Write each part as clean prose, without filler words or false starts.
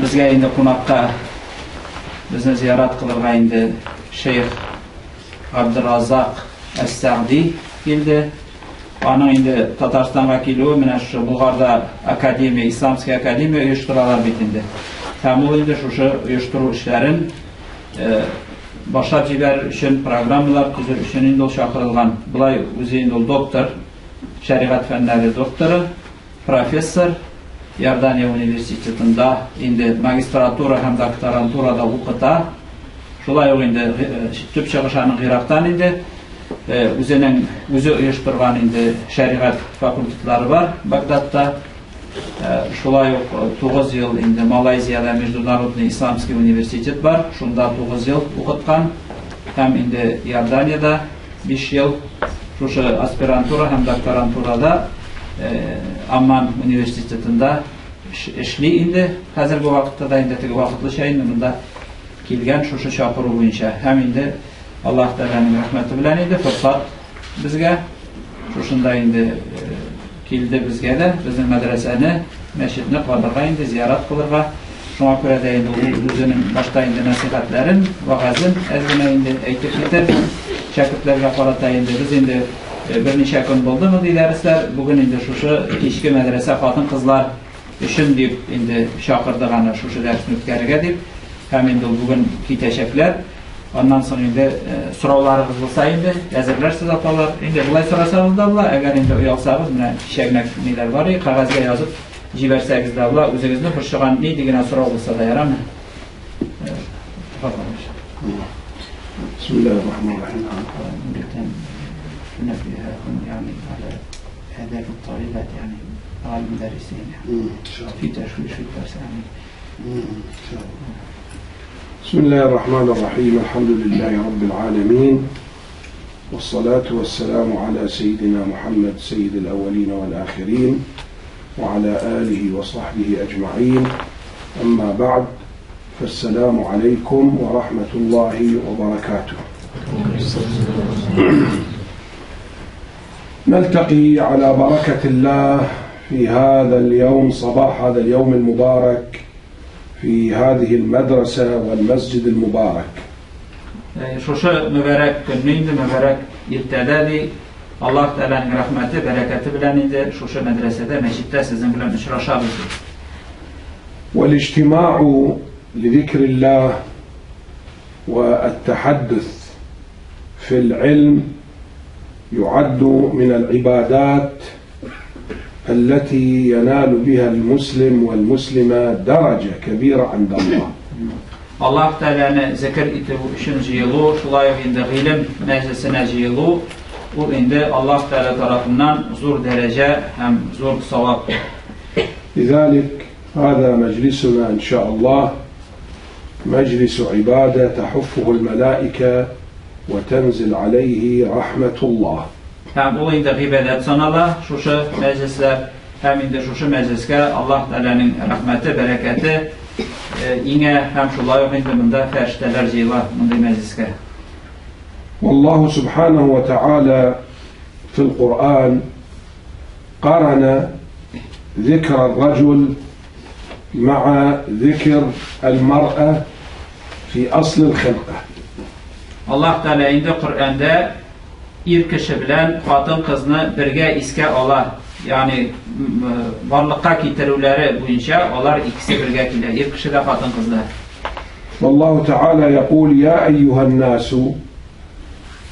Bizga endi qonaqqa bizni ziyorat qilgan endi Şeyh Abdurrazzaq As-Sa'di keldi. Onun endi Tataristonga keluvi mana shu Bulg'arda akademiya, İslamskiy akademiya uyushtiruvlar bitindi. Hem o endi shu uyushtiruv ishlarini boshlab jibarish uchun programmalar tuzib uchun endi chaqirilgan. Bulay o'zi endi doktor, shariat fanlari doktori, professor, Iordaniya universitetida endi magistratura ham doktoranturada o'qita. Şulay endi tüp chiqishani Iroqdan endi o'zi uyushtirgan endi shariat fakultetlari bor Bagdadda. Şulay 9 yıl endi Malayziyada Международный İslamskiy universitet var. Şunda 9 yıl o'qitgan. Hem endi Iordaniyada 5 yıl şu aspirantura hem doktoranturada Amman universitetinde işli endi. Hozirgi vaqtda da endi tegi vaqtli shaynunda kelgan şu chaqiruv bo'yicha ham endi Alloh taolaning rahmati bilan endi fursat bizga shunda endi keldi bizga da bizning madrasani, masjidni qadrga endi ziyorat qilirga. Shunga ko'ra da endi o'zining boshqa endi nasihatlarin, va'zin ozgina endi aytib ketdi. Shogirdlarga qarata endi biz endi bir necha kun bo'ldimi deylarsizlar. Bugun endi shu kechki madrasa xotin-qizlar uchun deb endi chaqirdigan shu darsni o'tkazishga deb hem endi bugün ketishaklar. Ondan sonra endi so'rovlaringiz bo'lsa endi yozarsiz opalar. Endi bulay so'rasangiz da bular, agar endi uyoqsangiz mana kishagina nelar bor, qog'ozga yozib jibarsangiz da bular o'zingizni xurshigan ne degan so'rov bo'lsa da yarami. Bismillahirrahmanirrahim. نبههم يعني على آداب الطالبات يعني مع المدرسين في تشويش في الدرس يعني. بسم الله الرحمن الرحيم. الحمد لله رب العالمين، والصلاة والسلام على سيدنا محمد سيد الأولين والآخرين وعلى آله وصحبه أجمعين. أما بعد، فالسلام عليكم ورحمة الله وبركاته. نلتقي على بركة الله في هذا اليوم، صباح هذا اليوم المبارك، في هذه المدرسة والمسجد المبارك. شوشة مبارك كنين مبارك يبتدادي الله تعالى رحمته بركاته بلانيد شوشة مدرسة مسجد سزن بلان إشراشا بزي. والاجتماع لذكر الله والتحدث في العلم يعد من العبادات التي ينال بها المسلم والمسلمة درجة كبيرة عند الله. الله تعالى ذكر إتشن جيلو شلاي عند غيلم مجلسنا جيلو وعند الله تعالى طرفنا زور درجة هم زور صواب. لذلك هذا مجلسنا إن شاء الله مجلس عبادة تحفه الملائكة وتنزل عليه رحمة الله. Hem o indi ibadet sanala, şuşu meclisler, hem indi şuşu mecliske Allah Teala'nın rahmeti, bereketi, yine hem şulay yok indi bunda ferişteler ceyla bunda mecliske. والله سبحانه وتعالى في القرآن قارن ذكر الرجل مع ذكر المرأة في أصل الخلقة. Allah Teala indi Kur'an'da ir kişi bilen kadın kızını birge iske olar. Yani varlıkka getiruvleri boyunca olar ikisi birge gelir. Ir kişi de kadın kızlar. والله تعالى يقول يا أيها الناس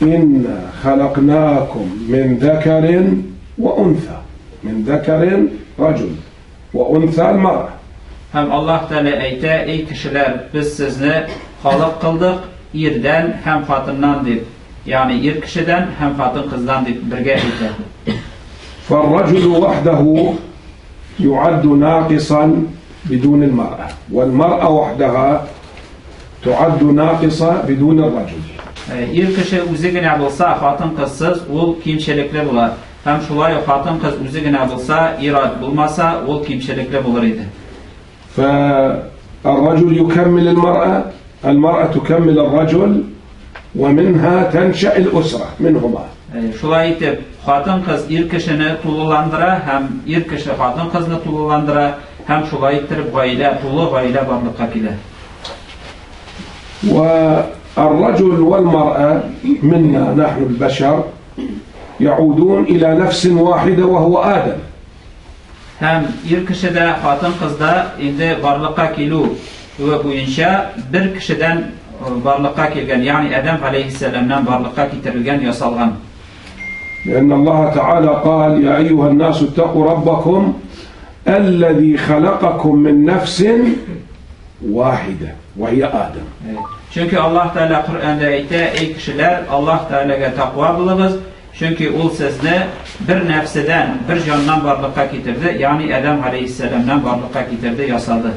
إنا خلقناكم من ذكر وأنثى، من ذكر رجل وأنثى المرأة. Hem Allah Teala ayta ey kişiler biz sizni halak kıldık irden hem kadından deyip. Yani ir kişiden hem kadın kızdan deyip birge ayta. فالرجل وحده يعد ناقصا بدون المرأة، والمرأة وحدها تعد ناقصة بدون الرجل. Ir kişi üzerine bulsa kadın kızsız ol kimçilikli bular. Hem şulay kadın kız üzerine bulsa irad bulmasa ol kimçilikli bulur idi. فالرجل يكمل المرأة، المرأة تكمل الرجل، ومنها تنشأ الأسرة منهما. Şulay etip kadın kız ir kişini tululandıra hem ir kişi kadın kızını tululandıra hem şulay ettirip gaile, tulu gaile barlıkka kile. والرجل والمرأة منا نحن البشر يعودون إلى نفس واحدة وهو آدم. Hem ir kişide, hatın kızda indi barlıkka kilu ve boyunca bir kişiden barlıkka kilgen, yani Adem aleyhisselam'dan barlıkka getirilgen, yasalgan. لأن الله تعالى قال يا أيها الناس اتقوا ربكم الذي خلقكم من نفس واحدة وهي آدم. Çünkü Allah Teala Kur'an'da ayette, ey kişiler, Allah Teala'ya takva bulunuz. Çünkü ol sizni bir nefsiden, bir candan barlıkka getirdi. Yani Adem aleyhisselam'dan barlıkka getirdi, yasadı.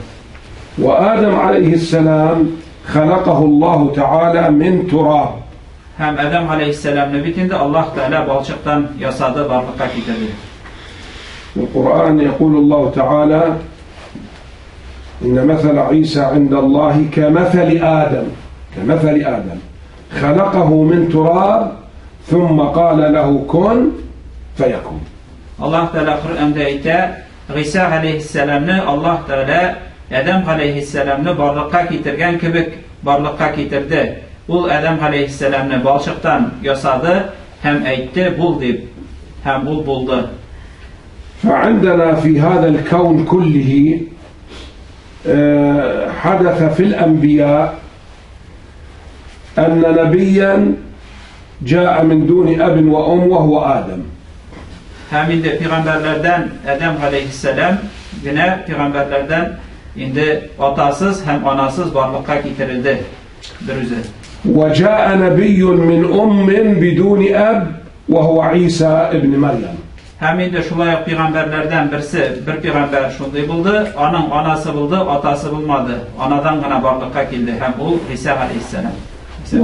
وآدم عليه السلام خلقه الله تعالى من تراب. Hem Adem aleyhisselam'ın bitinde Allah Teala balçıktan yasadı, barlıkka getirdi. القرآن يقول الله تعالى إن مثل عيسى عند الله كمثل آدم خلقه من تراب ثم قال له كن فيكون. Allah Teala Kur'an'da ayette, İsa aleyhisselam'ı Allah Teala Adem aleyhisselam'ı barlıkka getirgen kibik barlıkka getirdi. Ul Adem aleyhisselam'ı balçıktan yasadı, hem ayette bul deyip, hem ul buldu. فعندنا في هذا الكون كله حدث في الأنبياء أن نبيا جاء من دون أب وأم وهو آدم. Hem indi peygamberlerden Adem aleyhisselam yine peygamberlerden indi atasız hem anasız varlıkka getirildi. Birüzü. وجاء نبي من أم بدون أب وهو عيسى ابن مريم. Hem indi şulay peygamberlerden bir peygamber şunday buldu, onun anası buldu, atası bulmadı. Anadan gına varlıkka geldi. Hem o İsa aleyhisselam.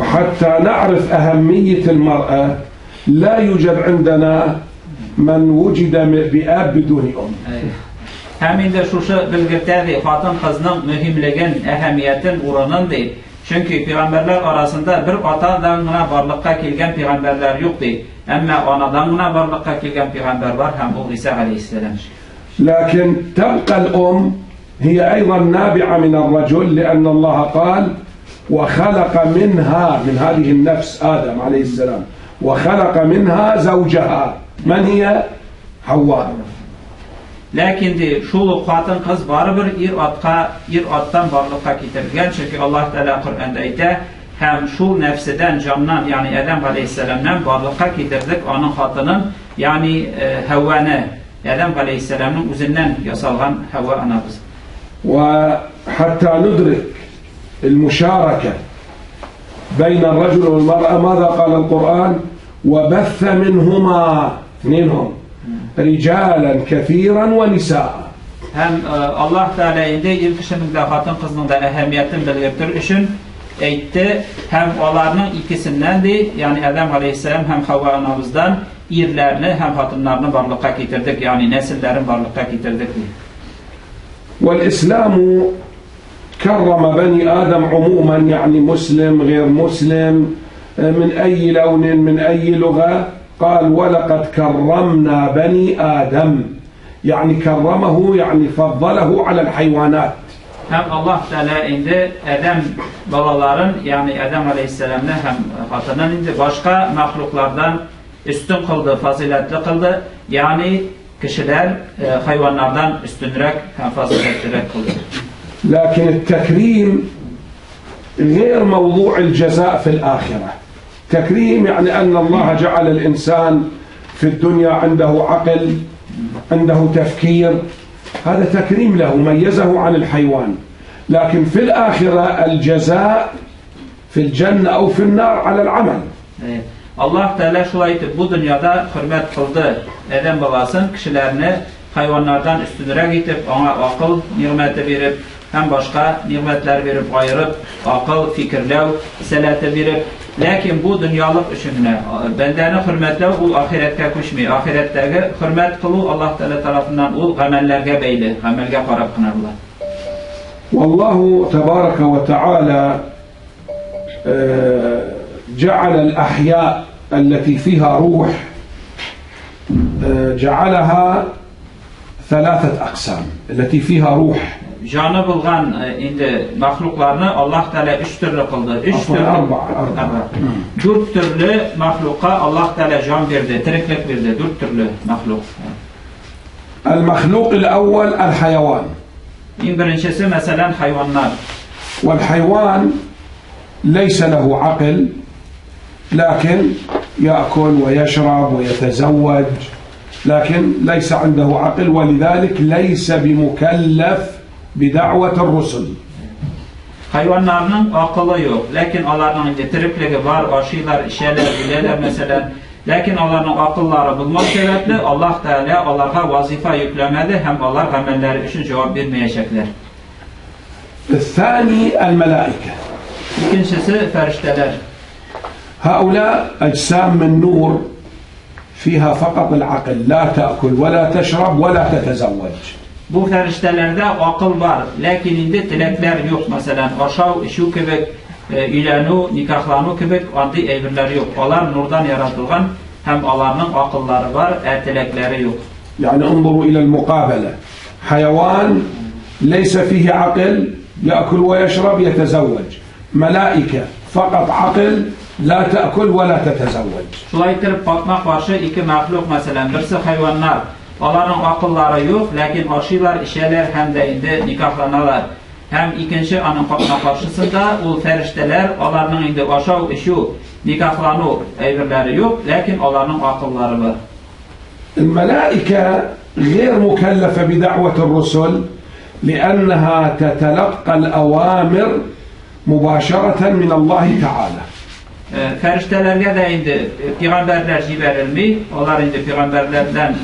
وحتى نعرف أهمية المرأة لا يوجد عندنا من وجد بأب بدون أم. Hem indi şuşu bilgirtedi, hatın kızının mühimligin, ehemmiyetin uğrunun değil. Çünkü peygamberler arasında bir atadan gına varlıkka gelgen peygamberler yok değil. Ama anadan gına varlıkka gelgen peygamber var, hem o İsa aleyhisselam. لكن تبقى الأم هي أيضا نابعة من الرجل لأن الله قال وخلق منها من هذه النفس آدم عليه السلام وخلق منها زوجها من هي حواء. Lakin de şu hatın kız barıbır ir attan varlıkka getirgen. Çünkü Allah Teala Kur'an'da ayette, hem şu nefsiden, candan, yani Adem aleyhisselam'dan varlıkka getirdik onun hatının, yani Havva'nı, Adem aleyhisselam'ın üzerinden yasalgan Havva anamız. وحتى ندرك المشاركة بين الرجل والمرأة ماذا قال القرآن وبث منهما اثنينهم رجالا كثيرا ونساء. Hem Allah Teala indi ilk kişinin de hatın kızının da ehemmiyetini belirtir için etti, hem onların ikisinden de, yani Adem aleyhisselam hem Havva anamızdan irlerini hem hatınlarını varlıkka getirdik, yani nesillerin varlıkka getirdik. والإسلام كرم بني آدم عموما يعني مسلم غير مسلم من أي لون من أي لغة قال ولقد كرمنا بني آدم يعني كرمه يعني فضله على الحيوانات. Hem Allah Teala indi Adem balaların, yani Adem aleyhisselam'ı hem hatının indi başka mahluklardan üstün kıldı, faziletli kıldı. Yani kişiler hayvanlardan üstünrek hem faziletli kıldı. لكن التكريم غير موضوع الجزاء في الآخرة. تكريم يعني أن الله جعل الإنسان في الدنيا عنده عقل عنده تفكير، هذا تكريم له ميزه عن الحيوان. لكن في الآخرة الجزاء في الجنة أو في النار على العمل. Allah Teala şulay etip bu dünyada hürmet kıldı Adem babasının kişilerini hayvanlardan üstünlere getirip ona akıl nimeti verip hem başka nimetler verip ayırıp akıl, fikirlev, selete verip, lakin bu dünyalık işine bendeni hürmetlev ul ahirette kuşmuyor. Ahiretteki hürmet kılı Allah Teala tarafından ul amellerge beyli, amelge karab kınarlar. Wallahu tebareke ve teala جعل الأحياء التي فيها روح جعلها ثلاثة أقسام التي فيها روح. Canı bulgan indi mahluklarını Allah Teala üç türlü kıldı. أربعة. Dört türlü mahluka Allah Teala can verdi, tiriklik verdi. Dört türlü mahluk. المخلوق الأول الحيوان. Birincisi mesela hayvanlar. والحيوان ليس له عقل لكن يأكل ويشرب ويتزوج لكن ليس عنده عقل ولذلك ليس بمكلف بدعوة الرسل. Hayvanların akıllı yok. Lakin onların tirikliği var, aşıylar, işeler, bileler mesela. Lakin onların akılları bulmak sebeple Allah Teala onlara vazife yüklemedi. Hem onlar amelleri için cevap vermeyecekler. الثاني الملائكة. İkincisi ferişteler. هؤلاء أجسام من نور فيها فقط العقل لا تأكل ولا تشرب ولا تتزوج. Bu feriştelerde akıl var. Lakin indi tilekler yok mesela. Aşağı şu kibik ilanu, nikahlanu kibik andi evirler yok. Onlar nurdan yaratılgan hem onların akılları var, tilekleri yok. يعني انظروا إلى المقابلة. حيوان ليس فيه عقل يأكل ويشرب يتزوج. ملائكة فقط عقل لا تأكل ولا تتزوج. Şulaytırıp bakmak karşı iki mahluk mesela. Birisi hayvanlar. Onların akılları yok. Lakin aşıylar, işeler hem de indi nikahlanırlar. Hem ikinci anın karşısında o ferişteler, onların indi aşağı şu nikahlanı evirleri yok. Lakin onların akılları var. الملائكة غير مكلفة بدعوة الرسل لأنها تتلقى الأوامر مباشرة من الله تعالى. Feriştelerge de indi peygamberler verilmiyor. Onlar indi peygamberlerden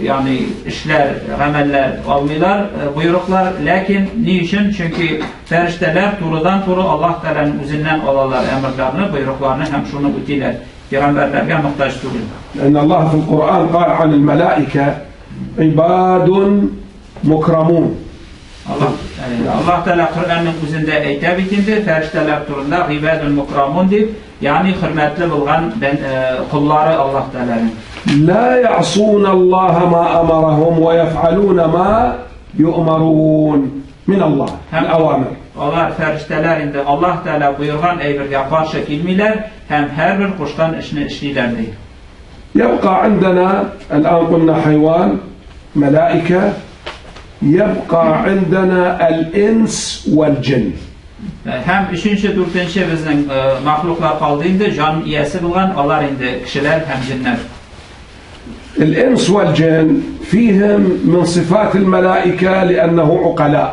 yani işler, ameller almıyorlar, buyruklar. Lakin niçin? Çünkü ferişteler turudan turu Allah Teala'nın izinden alırlar emirlerini, buyruklarını hem şunu utiler. Peygamberlerge muhtaç durur. لأن الله في القرآن قال عن الملائكة عباد مكرمون. Allah Teala Kur'an'ın üzerinde eytab etindi. Ferişteler turunda ibadun mukramun deyip yani hürmetli bulgan kulları Allah Teala'nın. لا يعصون الله ما أمرهم ويفعلون ما يؤمرون من الله الأوامر. Onlar ferişteler indi Allah Teala buyurgan eybirge karşı kelmeler hem her bir kuşkan işini işleyler değil. يبقى عندنا الآن قلنا حيوان ملائكة يبقى عندنا الإنس والجن. Hem üçüncü, dördüncü bizden mahluklar kaldı indi, can iyisi bulgan, onlar indi kişiler hem cinler. الإنس والجن فيهم من صفات الملائكة لأنه عقلاء.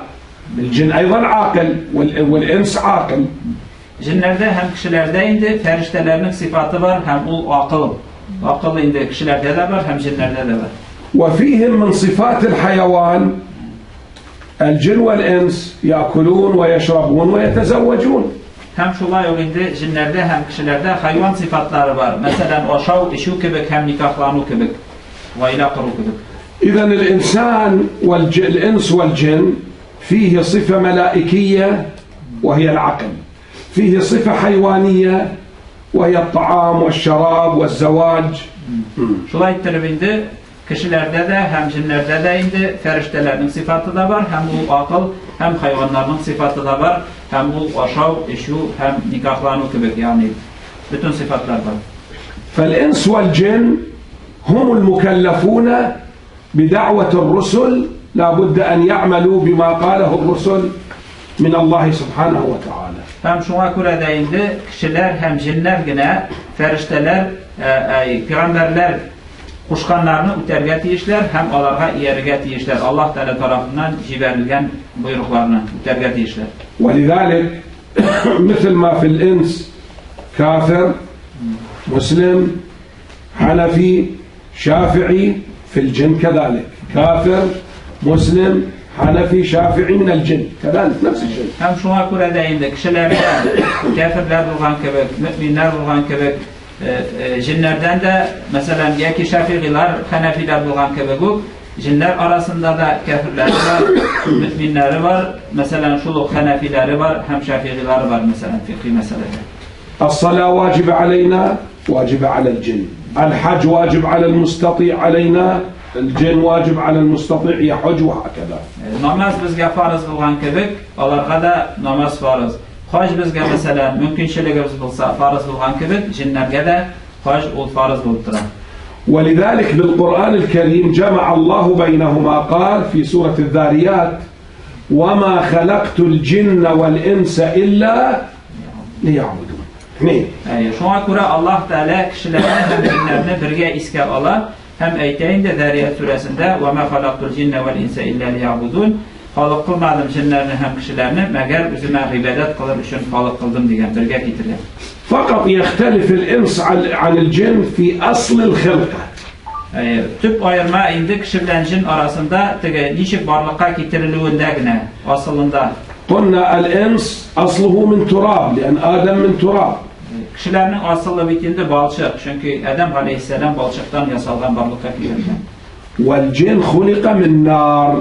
الجن أيضا عاقل والإنس عاقل. Cinlerde hem kişilerde indi feriştelerinin sıfatı var, hem o akıl. Akıl indi kişilerde de var, hem cinlerde de var. وفيهم من صفات الحيوان الجن والإنس يأكلون ويشربون ويتزوجون. Hem şulay o indi cinlerde hem kişilerde hayvan sıfatları var. Mesela aşağı işu kibik hem nikahlanu kibik. Ve ila kuru kibik. إذن الإنسان والإنس والجن فيه صفة ملائكية وهي العقل. فيه صفة حيوانية وهي الطعام والشراب والزواج. Şulay indi kişilerde de hem cinlerde de indi feriştelerin sıfatı da var. Hem o akıl hem hayvanların sıfatı da var. Hem o aşağı işu hem nikahlanu kibik yani bütün sıfatlar var. فالإنس والجن هم المكلفون بدعوة الرسل لا بد أن يعملوا بما قاله الرسل من الله سبحانه وتعالى. Hem şuna göre de indi kişiler hem cinler yine ferişteler, peygamberler kuşkanlarını üterge tiyişler hem onlara iyerge tiyişler. Allah Teala tarafından ciberilgen buyruklarını üterge tiyişler. ولذلك مثل ما في الإنس كافر مسلم حنفي شافعي في الجن كذلك كافر مسلم حنفي شافعي من الجن كذلك نفس الشيء. Hem şuna göre de indi kişilerden kafirler bulgan kebek, müminler bulgan kebek, cinlerden de mesela yeki şafiiler, hanefiler bulgan kebek yok. Cinler arasında da kafirler var, müminleri var. Mesela şuluk hanefileri var, hem şafiileri var mesela fikri meselede. الصلاة واجبة علينا واجبة على الجن. الحج واجب على المستطيع علينا، الجن واجب على المستطيع يحج وهكذا. Namaz bizga farz bo'lgan kebek, ularga da namaz farz. Haj bizga masalan mumkinchiligimiz bo'lsa farz bo'lgan kebek, jinlarga da haj ul farz bo'lib turadi. ولذلك بالقرآن الكريم جمع الله بينهما قال في سورة الذاريات وما خلقت الجن والإنس إلا ليعبدون. Şuna görə Allah Teala kişilərni həm jinlərni birgə iskə alar. Hem aytayın da Zariyat suresinde وَمَا خَلَقْتُ الْجِنَّ وَالْاِنْسَ إِلَّا لِيَعْبُدُونَ Xalıq qılmadım cinlərini hem kişilərini məgər üzümə ibadet qılır üçün xalıq qıldım deyən birgə getirir. فقط يختلف الإنس عن الجن في أصل الخلقة. Tüp ayırma indi kişi bilen cin arasında nişik varlığa getirildiğinde aslında. قلنا الإنس أصله من تراب لأن آدم من تراب. Kişilerin asıllı bitinde balçık. Çünkü Adem Aleyhisselam balçıktan yasaldan varlığa getirildi. والجن خلق من نار.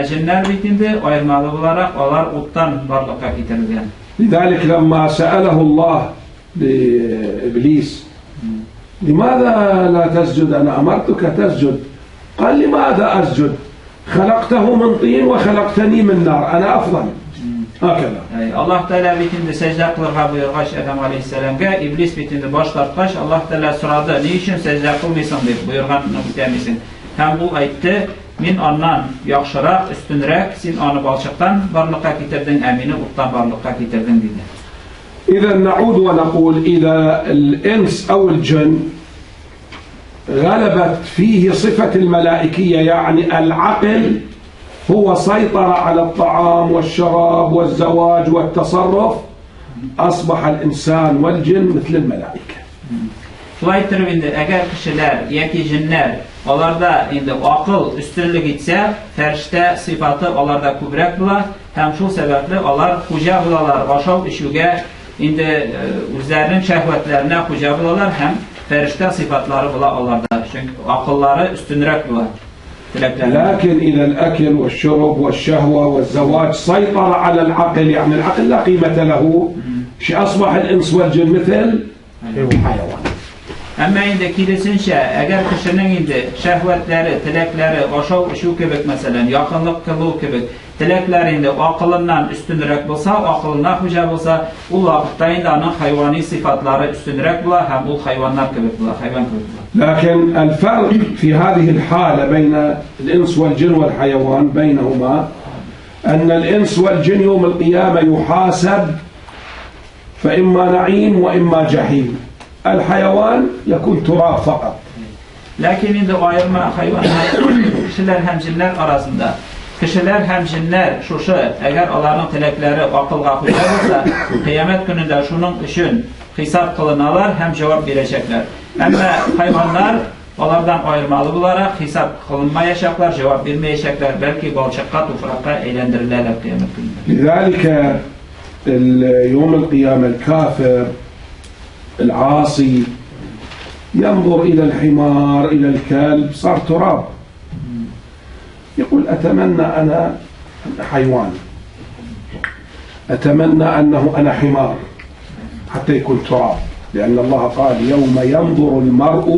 Cinler bitinde ayırmalı olarak onlar ottan varlığa getirildi. لذلك لما سأله الله لإبليس لماذا لا تسجد أنا أمرتك تسجد قال لماذا أسجد خلقته من طين وخلقتني من نار أنا أفضل هكذا. Allah Teala bitinde secde kılırga buyurgaç Adem Aleyhisselam'a İblis bitinde baş tartkaç Allah Teala soradı niçin secde kılmıyorsun deyip buyurgan noktamışsın. Hem bu ayette min ondan yaxşırak, üstünrek, sin onu balçıktan varlığa getirdin, emini uttan varlığa getirdin dedi. إذا نعود ونقول إذا الإنس أو الجن غلبت فيه صفة الملائكية يعني العقل هو سيطر على الطعام والشراب والزواج والتصرف أصبح الإنسان والجن مثل الملائكة. Şulaytır indi eğer kişiler, yeki jinler, onlarda indi akıl üstünlük etse, ferişte sıfatı onlarda kübrek bular, hem şu sebeple onlar huca bulalar, aşağı işüge indi üzerinin şehvetlerine huca bulalar, hem ferişte sıfatları bular onlarda. Çünkü akılları üstünlük bular. لكن إذا الأكل والشرب والشهوة والزواج سيطر على العقل يعني العقل لا قيمة له أصبح الإنس والجن مثل الحيوان. Ama indi kilisinçe eğer kişinin indi şehvetleri, tilekleri, aşağı şu kebek mesela yakınlık kılığı kebek tilekleri indi akılından üstünürek bulsa, akılına hüca bulsa o vakitte indi onun hayvani sıfatları üstünürek bular, hem bu hayvanlar kebek bular, hayvan kebek bular. لكن الفرق في هذه الحالة بين الإنس والجن والحيوان بينهما أن الإنس والجن يوم القيامة يحاسب فإما نعيم وإما جحيم. الحيوان يكون تراب فقط. Lakin indi ayırma hayvanlar, kişiler hem cinler arasında. Kişiler hem cinler şuşu eğer onların tilekleri akılga hüca olsa kıyamet gününde şunun için hesap kılınalar hem cevap verecekler. Ama hayvanlar onlardan ayırmalı olarak hesap kılınmayacaklar, cevap vermeyecekler. Belki balçıkka, tufrakka eğlendirirler kıyamet gününde. لذلك يوم القيامة الكافر العاصي ينظر إلى الحمار إلى الكلب صار تراب يقول أتمنى أنا حيوان أتمنى أنه أنا حمار حتى يكون تراب لأن الله قال يوم ينظر المرء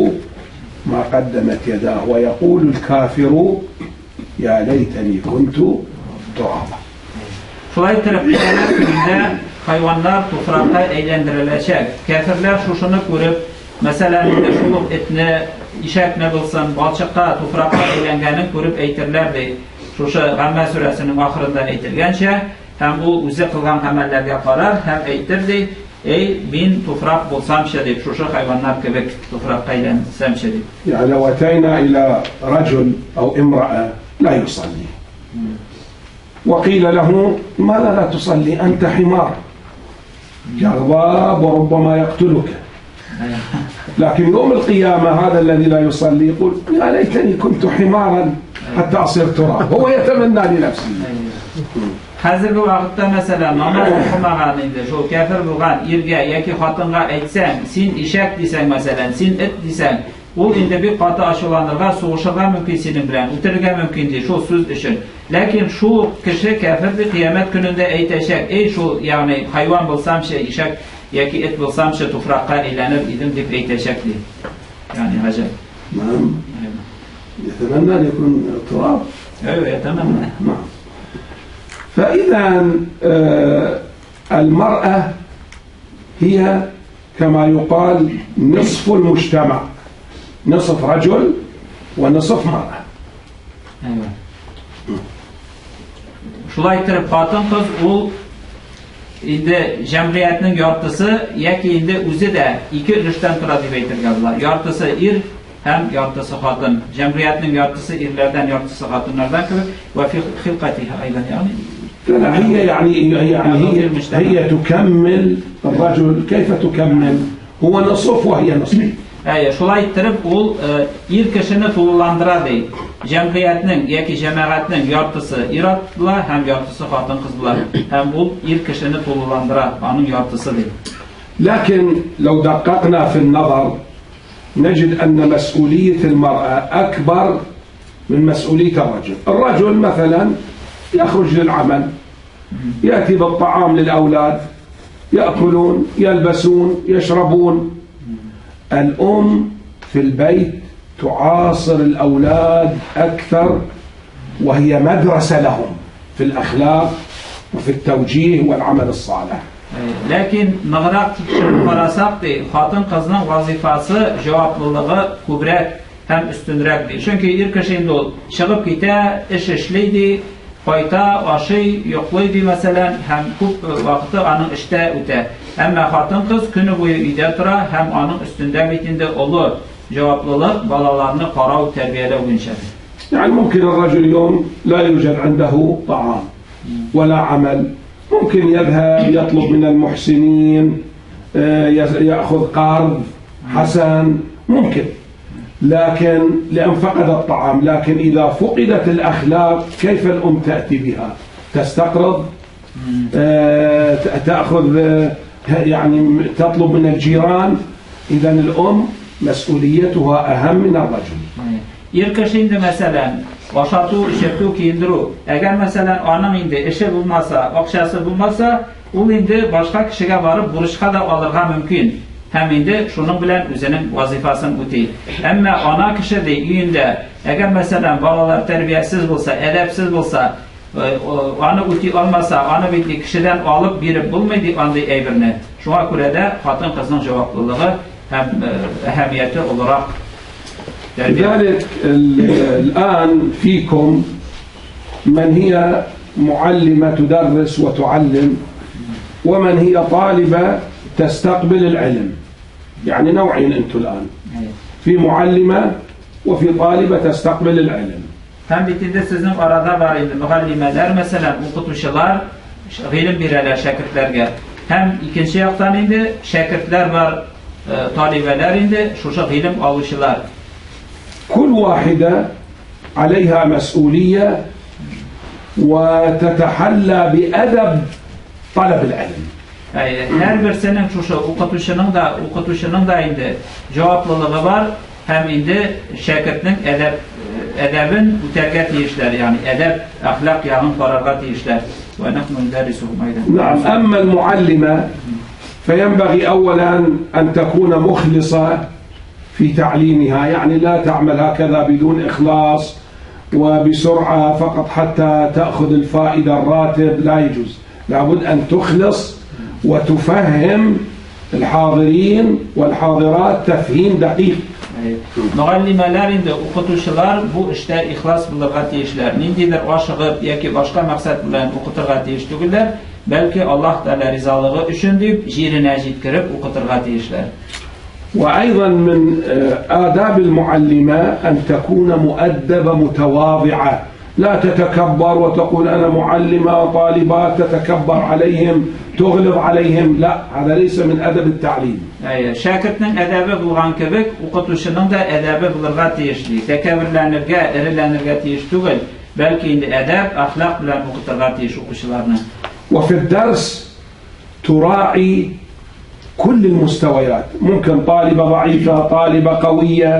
ما قدمت يداه ويقول الكافر يا ليتني كنت ترابا. Şulay taraftarlar gününde hayvanlar tufrakta eğlendirilecek. Kafirler şuşunu görüp mesela şuluk etini, işek ne bilsin, balçıkka, tufrakta eğlengenin görüp eytirlerdi. Şuşu Gamme suresinin ahırında eytirgençe hem bu üze kılgan amellerge karar hem eytirdi. Ey bin tufrak bulsam şedip, şuşu hayvanlar kebek tufrakta eğlensem şedip. يعني لو أتينا إلى رجل أو امرأة لا يصلي وقيل له لماذا لا تصلي أنت حمار جرباب وربما يقتلك لكن يوم القيامة هذا الذي لا يصلي يقول يا ليتني كنت حمارا حتى أصير تراب هو يتمنى لنفسه. Hazırki vakitte mesela namaz okumagan indi, şu kafir bulgan irge yaki hatınga aytsan, sin işek disen mesela, sin et disen, o indi bir katı aşılanırga, soğuşurga mümkün senin bilen, utirge mümkün değil, şu söz için. Lakin şu kişi kafirdi kıyamet gününde eyteşek, ey şu yani hayvan bulsam şey işek, yaki et bulsam şey tufrakka eğlenir idim deyip eyteşek değil. يعني عجب. نعم. يتمنى أن يكون تراب. أيوة يتمنى. نعم. فإذا المرأة هي كما يقال نصف المجتمع، نصف رجل ونصف مرأة. أيوة. Şulay ettirip xатын kız ul indi cemriyetinin yartısı yeki indi uzi de iki ülüşten tura deb aytirganlar. Yartısı ir hem yartısı xатын. Cemriyetinin yartısı irlerden, yartısı xatınlardan gibi ve fi xilqatiha aydan yani. هي تكمل الرجل. كيف تكمل؟ هو نصف وهي نصف. Şulay ettirip ul ir kişini tululandıra deyil. Cemriyetinin yeki cemaatinin yartısı iratla hem yartısı xатын kızlar. Hem ul ir kişini tululandıra onun yartısı deyil. لكن لو دققنا في النظر نجد أن مسؤولية المرأة أكبر من مسؤولية الرجل. الرجل مثلا يخرج للعمل، يأتي بالطعام للأولاد، يأكلون، يلبسون، يشربون. الأم في البيت تعاصر الأولاد أكثر، وهي مدرسة لهم في الأخلاق وفي التوجيه والعمل الصالح. Lakin nağrak tikişini qarasak de, xатын qızının vazifası, cevaplılığı kübrək hem üstünrəkdir. Çünkü ir kişinde ol, çıqıb gitə, iş işliydi, fayta, aşı, yoxluydu mesela, hem küp vaxtı onun işdə üte. Ama xатын qız günü boyu üydə tura, hem onun üstündə bitində olur cevaplılık, balalarını qarav tərbiyələ uyunşadır. يعني ممكن الرجل اليوم لا يوجد عنده طعام ولا عمل، ممكن يذهب يطلب من المحسنين، يأخذ قرض حسن، ممكن، لكن لأن فقد الطعام. لكن إذا فقدت الأخلاق كيف الأم تأتي بها؟ تستقرض، تأخذ يعني تطلب من الجيران. إذن الأم مسؤوليتها أهم من الرجل. İlk şimdi mesela başatı, şeftu kindiru. Eğer mesela anam indi işi bulmasa, akşası bulmasa, ol indi başka kişiye varıp buruşka da alırga mümkün. Hem indi şunun bilen üzerinin vazifasını üti. Ama ana kişi de iyinde eğer mesela balalar terbiyesiz olsa, edepsiz olsa, anı üti olmasa, anı bildiği kişiden alıp biri bulmaydı andı eybirine. Şuna göre de xатын kızının cevaplılığı hem ehemmiyeti olarak. لذلك الآن فيكم من هي معلمة تدرس وتعلم، ومن هي طالبة تستقبل العلم. يعني نوعين أنتم الآن، في معلمة وفي طالبة تستقبل العلم. Hem bitinde sizin arada var idi muallimeler mesela okutuşular ilim birerler şakirtlerge. Hem ikinci yaktan indi şakirtler var, talibeler indi şu ilim alışılar. كل واحدة عليها مسؤولية وتتحلى بأدب طلب العلم. Her birisinin şu okutuşunun da indi cevaplılığı var. Hem indi şakirtinin edebin üterget işler yani edep ahlak yağın karargat işler. Ve nahnu ندرسهم أيضا. نعم. أما المعلمة فينبغي أولا أن تكون مخلصة في تعليمها، يعني لا تعمل هكذا بدون إخلاص وبسرعة فقط حتى تأخذ الفائدة الراتب، لا يجوز. لابد أن تخلص وتفهم الحاضرين والحاضرات تفهيم دقيق. Muallimeler de okutuşular bu işte ihlas bulurga tiyişler. Nindiler aşıgıp yaki başka maksat bilen okuturga tiyiş tügüller. Belki Allah Teala rizalığı üçün deyip jirine jitkirip okuturga tiyişler. وأيضا من آداب المعلمة أن تكون مؤدبة متواضعة، لا تتكبر وتقول أنا معلمة، طالبات تتكبر عليهم تغلظ عليهم، لا، هذا ليس من أدب التعليم. Şakirtinin edebi bulgan kebek, okutuşunun da edebi bulurga tiyişli. Tekebirlenirge, erilenirge tiyiş tügül. Belki indi edeb, ahlak bilen okuturga tiyiş okuşularını. وفي الدرس تراعي كل المستويات. ممكن طالبة ضعيفة، طالبة قوية،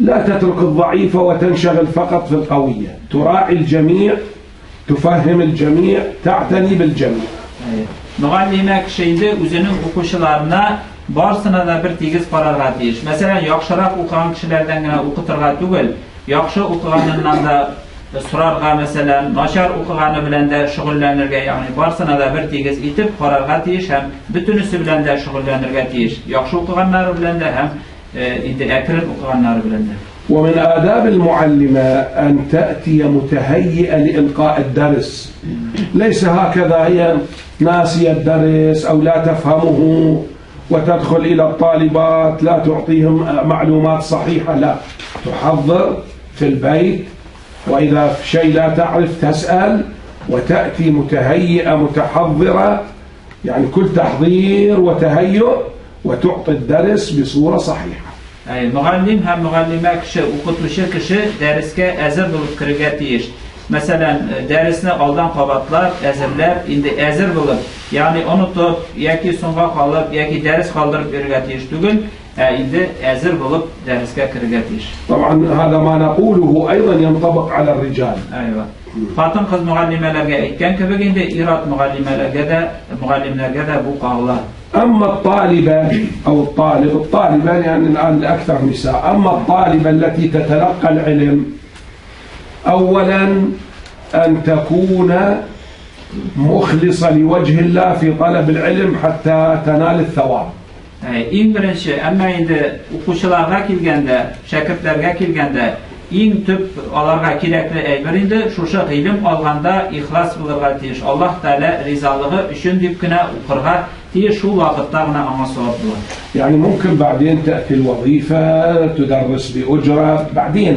لا تترك الضعيفة وتنشغل فقط في القوية. تراعي الجميع، تفهم الجميع، تعتني بالجميع. Muallime kişiydi, üzerinin okuşularına Barısına da bir tegiz qararga tiyiş. Mesela yaxşırak okuyan kişilerden gene okuturga tugul, yaxşı okuganından da surarga mesela, naşar okugany bilen de şugullanırga, yani barısına da bir tegiz itip qararga tiyiş, hem bütünüsü bilen de şugullanırga tiyiş. Yaxşı okuganlar bilen de hem indi ekrin okuganlar bilen de. ومن آداب المعلمة أن تأتي متهيئة لإلقاء الدرس ليس هكذا هي ناسية الدرس أو لا تفهمه وتدخل إلى الطالبات لا تعطيهم معلومات صحيحة، لا، تحضر في البيت، وإذا في شيء لا تعرف تسأل وتأتي متهيئة متحضرة، يعني كل تحضير وتهيؤ وتعطي الدرس بصورة صحيحة. Muallim hem muallime kişi, okutuşu kişi derske hazır bulup kirge tiyiş. Mesela dersini aldan qabatlar, hazırlar, indi hazır bulup, yani unutup, yaki songa kalıp, yaki ders kaldırıp kirge tiyiş tugul, indi hazır bulup derske kirge tiyiş. طبعا هذا ما نقوله أيضا ينطبق على الرجال. Ayva. Hatın kız muallimelerge etken kebek indi irat muallimlerge de bu qağlar. أما الطالبة أو الطالبة يعني الآن الأكثر نساء، أما الطالبة التي تتلقى العلم أولا أن تكون مخلصة لوجه الله في طلب العلم حتى تنال الثواب. İn birinci, ama indi okuşularga kilgende, şakirtlerge kilgende, in tüp alarga kirekli eybir indi, şuşu ilim alganda ihlas bulurga tiyiş. Allah Teala rizalığı üçün düpküne okurga tiyiş, şu vakitta gına ama savab bular. يعني ممكن بعدين تأتي الوظيفة تدرس بأجرة بعدين،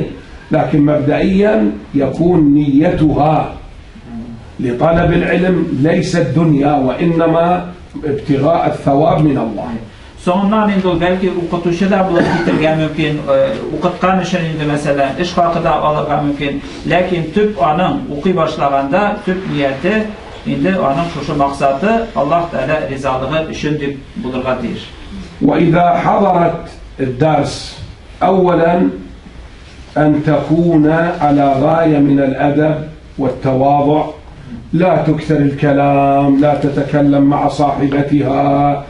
لكن مبدئيا يكون نيتها لطلب العلم ليس الدنيا وإنما ابتغاء الثواب من الله. Sonundan indi belki okutuşu da bulup getirgen mümkün, okutkan için indi mesela, iş hakkı da alırga mümkün. Lakin tüp anın okuy başlaganda tüp niyeti, indi anın şuşu maksadı Allah Teala rizalığı düşündük bulurga deyir. وإذا حضرت الدرس أولا أن تكون على غاية من الأدب والتواضع، لا تكثر الكلام، لا تتكلم مع صاحبتها،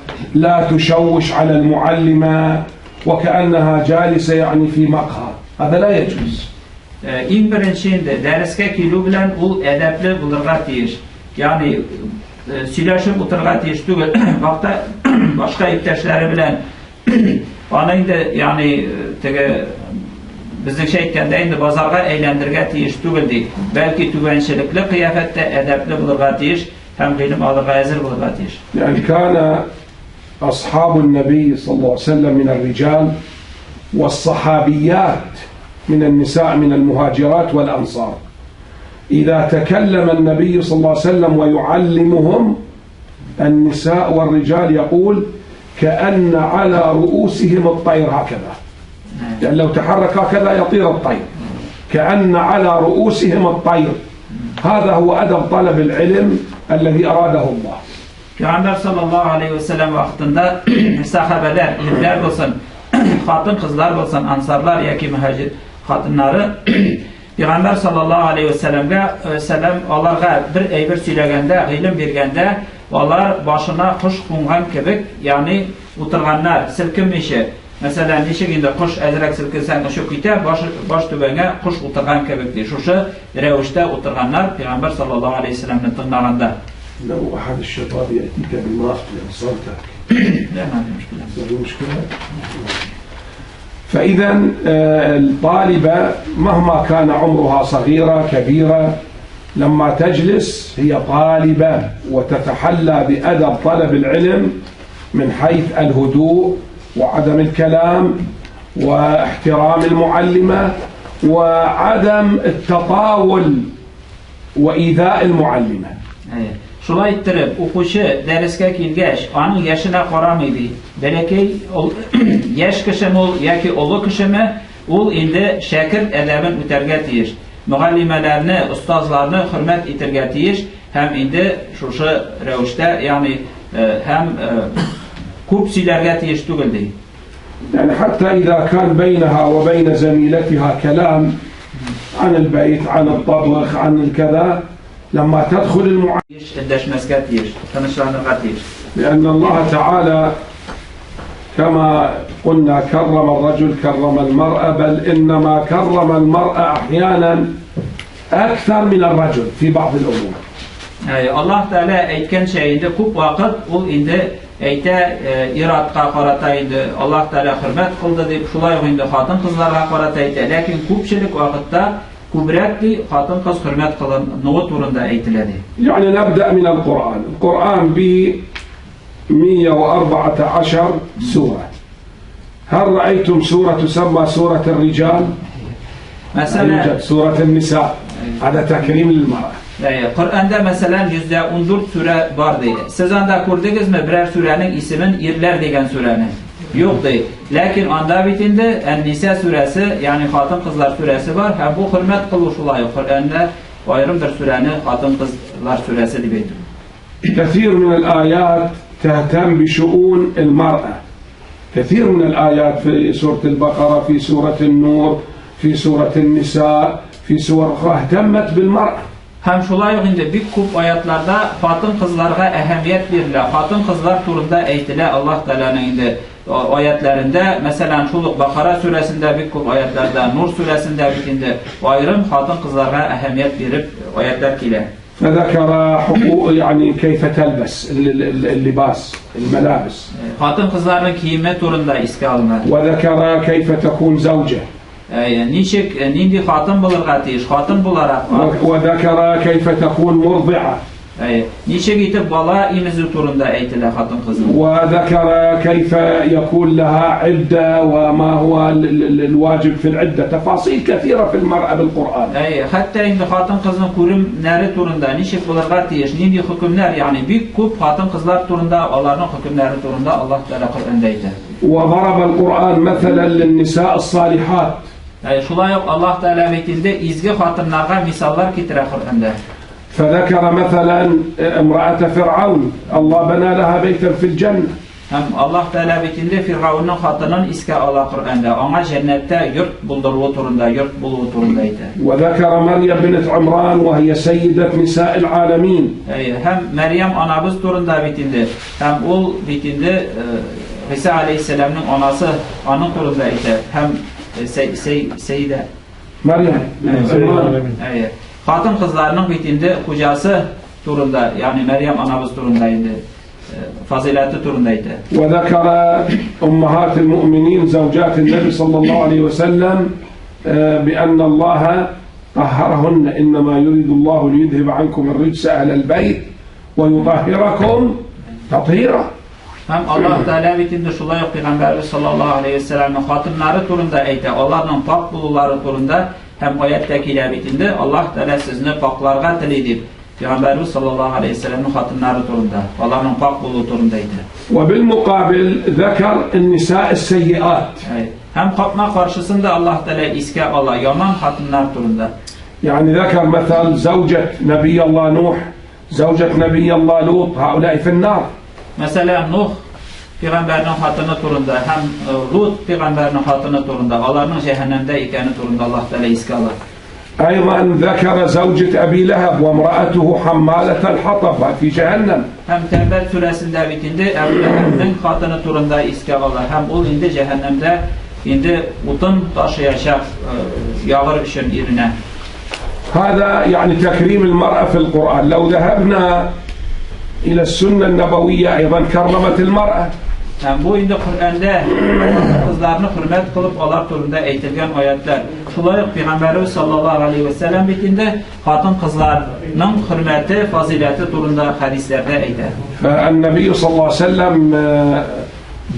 لا تشوش على المعلمة وكأنها جالسة يعني في مقهى، هذا لا يجوز. İn birinçinde derske kilu bilen ul edepli bulurga deyir. Yani silaşıp oturga deyir. Vakta başka ipteşleri bilen anayın da yani bizlik şeykende indi bazarga eğlendirge deyir tügüldük. Belki tüvençilikli kıyafette edepli bulurga deyir. Hem ilim alırga hazır bulurga deyir. Yani kana أصحاب النبي صلى الله عليه وسلم من الرجال والصحابيات من النساء من المهاجرات والأنصار، إذا تكلم النبي صلى الله عليه وسلم ويعلمهم النساء والرجال يقول كأن على رؤوسهم الطير هكذا، يعني لو تحرك هكذا يطير الطير، كأن على رؤوسهم الطير. هذا هو أدب طلب العلم الذي أراده الله. Peygamber sallallahu aleyhi ve sellem vaktinde sahabeler, ilimler olsun, hatun kızlar olsun, ansarlar yaki mühacir hatunları Peygamber sallallahu aleyhi ve sellem onlarga bir eybir söylegende, ilim bergende, onlar başına kuş kongan kebek, yani oturganlar, silkinmişi. Mesela neşeginde kuş ezrek silkinsen şu kite, baş tübenge kuş oturgan kebek diye. Şuşu revişte oturganlar Peygamber sallallahu aleyhi ve sellem'in tınlarında. لو أحد الشباب يأتيك بالنار صوتك لا ما في مشكلة. مشكلة. فإذا الطالبة مهما كان عمرها صغيرة كبيرة لما تجلس هي طالبة وتتحلى بأدب طلب العلم من حيث الهدوء وعدم الكلام واحترام المعلمة وعدم التطاول وإيذاء المعلمة. Şulay ettirip okuşu derske kilgeç, anın yaşına qaramaydı. Belki yaş kişi ol yaki olu kişi mi, ol indi şakir edebin üterge tiyir. Muallimelerini, ustazlarını hürmet etirge tiyir. Hem indi şuşu revişte yani hem kup silerge tiyir tügüldü. يعني حتى إذا كان بينها وبين زميلتها كلام عن البيت عن الطبخ عن الكذا لما تدخل لأن الله تعالى كما قلنا كرم الرجل كرم المرأة، بل إنما كرم المرأة أحيانا أكثر من الرجل في بعض الأمور. Allah Teala aytgan şeyinde ko'p vaqt ul endi ayta iratqa qarata endi Allah Teala hurmat qildi deb shulay endi xotin qizlarga qarata aytadi, lekin ko'pchilik vaqtda ko'brakki xotin qiz hurmat qilinуы турында aytiladi. يعني نبدأ من القرآن. القرآن ب 114 سورة. هل رأيتم سورة تسمى سورة الرجال؟ مثلا سورة النساء، هذا تكريم للمرأة. Qur'onda masalan 114 sura bor deydi. Siz anda ko'rdingizmi biror suraning ismin erlar degan surani? Yo'q deydi. Lekin anda bitindi An-Nisa surasi, ya'ni xotin qizlar surasi bor. Ha bu hurmat qilish loyiq. Qur'onda ayrim bir surani xotin qizlar surasi deb aytdi. كثير من الآيات تهتم بشؤون المرأة. كثير من الآيات في سورة البقرة، في سورة النور، في سورة النساء، في سور أخرى اهتمت بالمرأة. Hem şulay indi bir ko'p oyatlarda xotin qizlarga ahamiyat beriladi. Xotin qizlar turida aytiladi Allah Taolaning indi oyatlarında, masalan şuluq Baqara surasida bir ko'p oyatlarda, Nur surasida bitindi ayrim xotin qizlarga ahamiyat berib oyatlar keladi. فذكر حقوق يعني كيف تلبس اللباس الملابس. Xotin qizlarning kiyimi turida esga olinadi. وذكر كيف تكون زوجة. Nechik nindi xotin bo'lirga tegish, xotin bo'laroq. وذكر كيف تكون مرضعة. Nechik etib bola emizi turida aytiladi xotin qizning. وذكر كيف يكون لها عدة وما هو الواجب في العدة. تفاصيل كثيرة في المرأة بالقرآن. Hatta endi xotin qizning ko'rimlari turida nechik bo'larga tegish, nindi hukmlar, ya'ni bir ko'p xotin qizlar turida, ularning hukmlari turida Alloh taolo Qur'onda aytadi. وضرب القرآن مثلا للنساء الصالحات. Şulay Allah Teala aytindi izgi xotinlarga misollar keltiradi Qur'onda. فذكر مثلا امرأة فرعون الله بنى لها بيتا في الجنة. Hem Allah Teala aytindi Firavunning xotinini esga ola Qur'onda, ona jannatda yurt bulduruvi turunda, yurt buluvi turunda aytadi. وذكر مريم بنت عمران وهي سيدة نساء العالمين. Hem Meryem anabız turunda aytindi. Hem ol aytindi İsa aleyhisselamning onasi onun turunda aytadi. Hem Seyyide Meryem. Xotin qizlarning bitindi xo'jasi turunda, ya'ni Meryem anabız turunda edi. Fazilati turunda edi. وذكر أمهات المؤمنين زوجات النبي صلى الله عليه وسلم بأن الله طهرهن إنما يريد الله ليذهب عنكم الرجس أهل البيت ويطهركم تطهيرا. Hem Allah Teala bitindi şulay Peygamberimiz sallallahu aleyhi ve sellem'in xotinlari turunda aytadi. Onlarning pok bo'lulari turunda hem oyatdagilar bitindi Allah Teala sizni poklarga tilaydi. Peygamberimiz sallallahu aleyhi ve sellem'in xotinlari turunda, onlarning pok bo'luvi turunda aytadi. وبالمقابل ذكر النساء السيئات. Hem qopma qarşısında Allah Teala esga ola yomon xotinlar turunda. يعني ذكر مثل زوجة نبي الله نوح، زوجة نبي الله لوط، هؤلاء في النار. Mesela Nuh peygamberning xotini turunda, ham Lut peygamberning xotini turunda, ularning cehennemde ekani turunda Allah Teala esga oladi. أيضا ذكر زوجة أبي لهب وامرأته حمالة الحطب في جهنم. Hem Tevbe surasida bitindi Ebu Leheb'ning xotini turunda esga oladi. Hem ol endi cehennemde endi o'tin taşıyacak yağır üçün yerine. هذا يعني تكريم المرأة في القرآن. لو ذهبنا إلى السنة النبوية أيضا كرمت المرأة. Yani bu indi Qur'onda qizlarni hurmat qilib olar turida aytilgan oyatlar. Shulay Peygamberimiz sallallohu alayhi ve sellem bitindi xotin qizlarning hurmati, fazilati turida hadislarda aytadi. فالنبي صلى الله عليه وسلم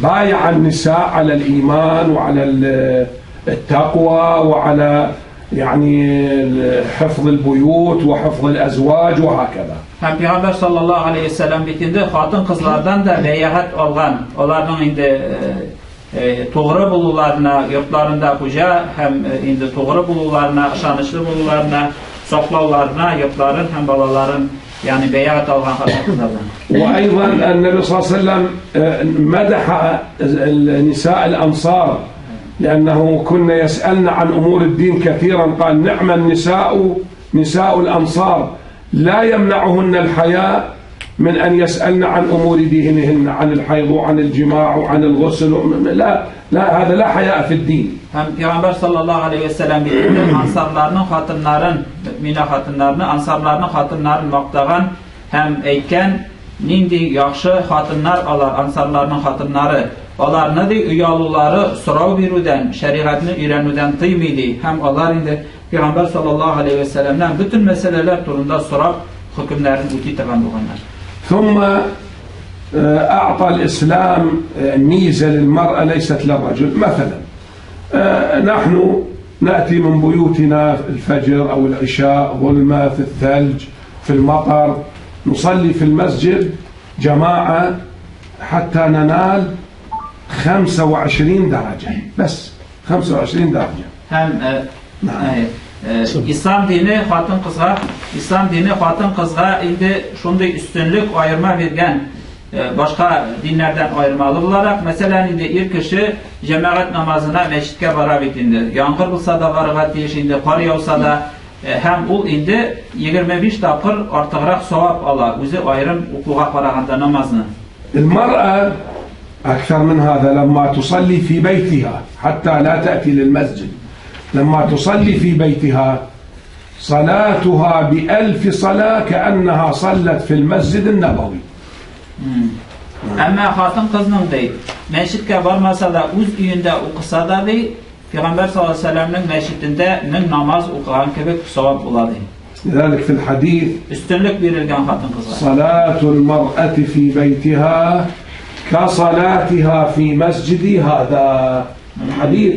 بايع النساء على الإيمان وعلى التقوى وعلى يعني حفظ البيوت وحفظ الأزواج وهكذا. Hem Peygamber sallallahu aleyhi ve sellem bitindi xotin qizlardan da bayat olgan, ularning indi to'g'ri bo'lularini yurtlarida xo'ja ham indi to'g'ri bo'lularini, ishonchli bo'lularini, saqlovlarini, yurtlarin ham bolalarin yani bayat olgan xotin qizlardan. وأيضا النبي صلى الله عليه وسلم مدح نساء الأنصار لأنه كنا يسألن عن أمور الدين كثيرا. قال نعم النساء نساء الأنصار لا يمنعهن الحياء من أن يسألن عن أمور دينهن، عن الحيض وعن الجماع وعن الغسل. لا هذا لا حياء في الدين. Hem Peygamber sallallahu aleyhi ve sellem ansarlarının hatınların, mü'mine hatınlarını, ansarlarının hatınların maqtagan hem eyken nindi yaxşı hatınlar alar, ansarlarının hatınları. Onlar nidi üyalıları sorav biruden, şeriatını öğrenüden tıymıydı. Hem onlar indi Peygamber sallallahu aleyhi ve sellem'den bütün meseleler turunda sorav hükümlerini uti-tagan bulganlar. ثم أعطى الإسلام ميزة للمرأة ليست للرجل. مثلا نحن نأتي من بيوتنا في الفجر أو العشاء ظلمة في الثلج في المطر، نصلي في المسجد جماعة حتى ننال 25 درجة بس 25 درجة. Hem İslam dini hatın kızga indi şunday üstünlük ayırma vergen başka dinlerden ayırmalı olarak mesela indi ilk kişi cemaat namazına meşitke bara bitindi. Yağmur bulsa da varıgat değişindi, kar yağsa da hem o indi 25 dakika artığırak sevap ala özü ayrım okuğa paraganda namazını. المرأة أكثر من هذا لما تصلي في بيتها حتى لا تأتي للمسجد، لما تصلي في بيتها صلاتها ب1000 صلاة كأنها صلت في المسجد النبوي. Ama hatın kızının değil, meşitke varmasa da uz üyünde okusa da değil, Peygamber sallallahu aleyhi ve sellem'in meşitinde min namaz okuyan gibi sevap buladı. لذلك في الحديث Üstünlük verilgen hatın kızlar. صلاة المرأة في بيتها كصلاتها في مسجدي هذا. الحديث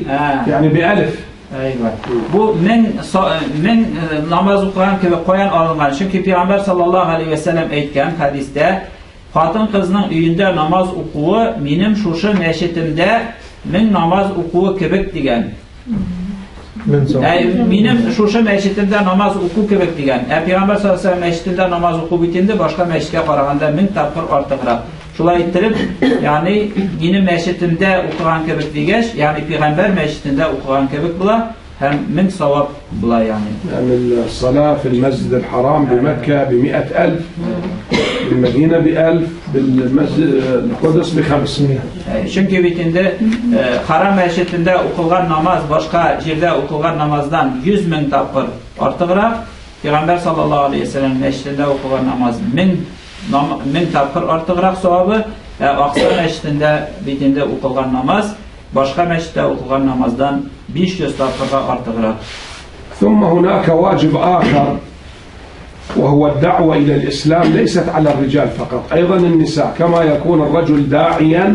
يعني ب1000. Eyvallah. Bu min namaz okuyan gibi koyan alıngan. Çünkü Peygamber sallallahu aleyhi ve sellem eytken hadiste hatın kızının üyünde namaz okuğu benim şuşu meşitimde min namaz okuğu kibik degen. Benim şuşu meşitimde namaz okuğu kibik degen. Peygamber sallallahu aleyhi ve sellem meşitinde namaz okuğu bitindi, başka meşitke karaganda min tapkır artıqıra. Şulay ettirip, yani yeni meşitimde okuğan kibik degeç, yani Peygamber meşitinde okuğan kibik bula, hem min savab bula yani. يعني الصلاة في المسجد الحرام بمكة ب100,000، بالمدينة ب1000، بالمسجد القدس ب500. Çünkü bitinde haram meşitinde okuğan namaz, başka yerde okuğan namazdan 100.000 tapkır artıqıra, Peygamber sallallahu aleyhi ve sellem meşitinde okuğan namaz min tapkır artıqıra savabı, Aksa meşitinde bitinde okuğan namaz, başka meşitte okuğan namazdan 500 tapkırga artıqıra. ثم هناك واجب آخر وهو الدعوة إلى الإسلام ليست على الرجال فقط، أيضا النساء كما يكون الرجل داعيا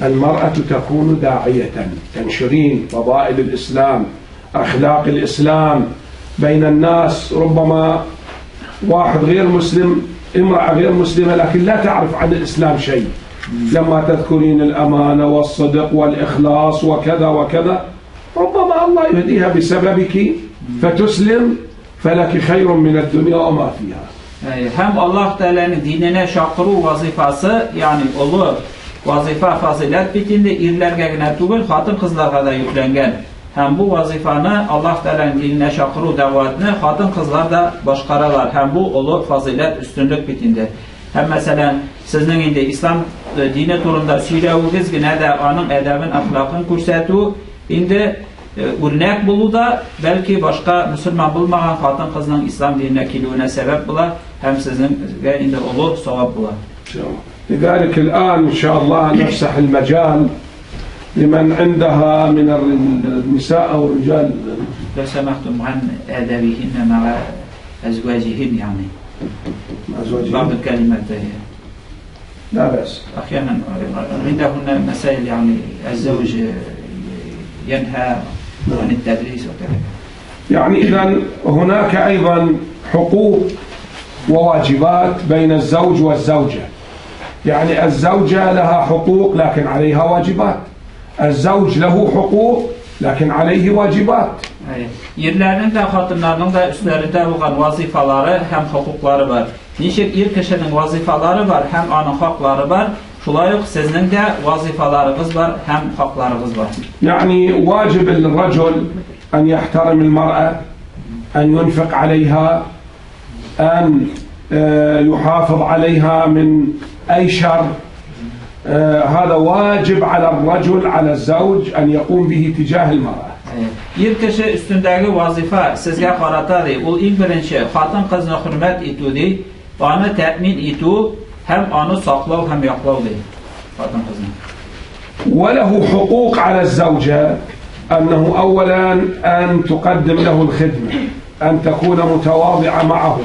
المرأة تكون داعية، تنشرين فضائل الإسلام، أخلاق الإسلام بين الناس. ربما واحد غير مسلم، امرأة غير مسلمة لكن لا تعرف عن الإسلام شيء، لما تذكرين الأمانة والصدق والإخلاص وكذا وكذا ربما الله يهديها بسببك فتسلم فلك خير من الدنيا وما فيها. Hem Allah Teala'nın dinine şakırı vazifası, yani olu vazifa fazilet bitinde irlerge gene tugul hatın kızlarga da yüklengen. Hem bu vazifanı Allah Teala'nın dinine şakırı davatını hatın kızlar da başkaralar. Hem bu olu fazilet üstünlük bitinde. Hem mesela sizin indi İslam dini turunda söyleyəviniz gene de anın edebin ahlakın kursatu indi örnek bulu da belki başka Müslüman bulmayan hatın kızının İslam dinine kilüğüne sebep bula, hem sizin ve indi olur savab bula. لذلك الآن إن شاء الله نفسح المجال لمن عندها من النساء أو الرجال. لو سمحتم عن آدابهن مع أزواجهن يعني بعض الكلمات لا بأس. أحيانا عندهن مسائل يعني الزوج ينهى عن التدريس وكذا. يعني إذا هناك أيضا حقوق وواجبات بين الزوج والزوجة. يعني الزوجة لها حقوق لكن عليها واجبات، الزوج له حقوق لكن عليه واجبات. Yerlerinin de hatınlarının da üstlerinde olan vazifaları hem hukukları var. Nişek bir kişinin vazifaları var hem anın hakları var. Şulay yok sizin de vazifalarınız var hem haklarınız var. يعني واجب للرجل أن يحترم المرأة، أن ينفق عليها، أن يحافظ عليها من أي شر. هذا واجب على الرجل على الزوج أن يقوم به تجاه المرأة. Bir kişi üstündeki vazife sizge qaratadı. O ilk birinci xatın qızını hürmet etudi, onu təmin etu, hem onu saklav hem yaklavdı. Xatın qızını. وله حقوق على الزوجة أنه أولا أن تقدم له الخدمة، أن تكون متواضعة معه،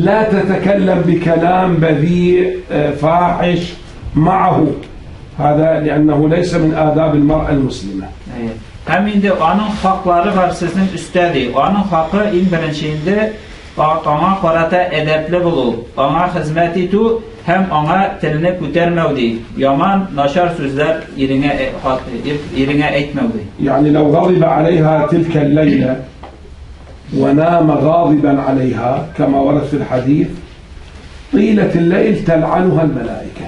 لا تتكلم بكلام بذيء فاحش معه، هذا لأنه ليس من آداب المرأة المسلمة. Hem indi onun hakları var sizin üstədir. Onun hakkı ilk birinciyinde ona qarata edepli bulup, ona hizmet etu, hem ona tilini kütermevdi. Yaman, naşar sözler irine etmevdi. يعني لو غضب عليها تلك الليلة ونام غاضبا عليها كما ورد في الحديث طيلة الليل تلعنها الملائكة.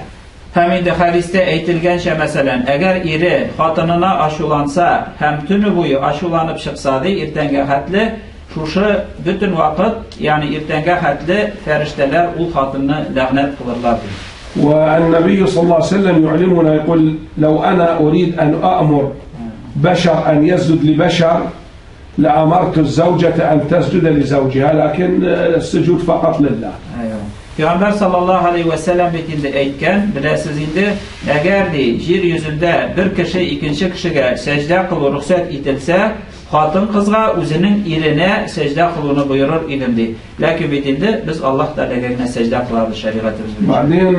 Hem indi hadiste eytilgençe meselen, eğer iri hatınına aşulansa, hem tünü boyu aşulanıp çıksadı, irtenge hatli, şuşu bütün vakit, yani irtenge hatli, ferişteler ul hatını lağnet kılırlardı. والنبي صلى الله عليه وسلم يعلمنا يقول لو أنا أريد أن أأمر بشر أن يسجد لبشر لأمرت الزوجة أن تسجد لزوجها لكن السجود فقط لله. Peygamber sallallahu aleyhi ve sellem bitinde eytken, bilesiz indi, eğer de yeryüzünde bir kişi ikinci kişiye secde kılı ruhsat etilse, hatın kızga özünün irine secde kılını buyurur idindi. Lakin bitinde biz Allah Teala'ya secde kılardı şeriatımız. بعدين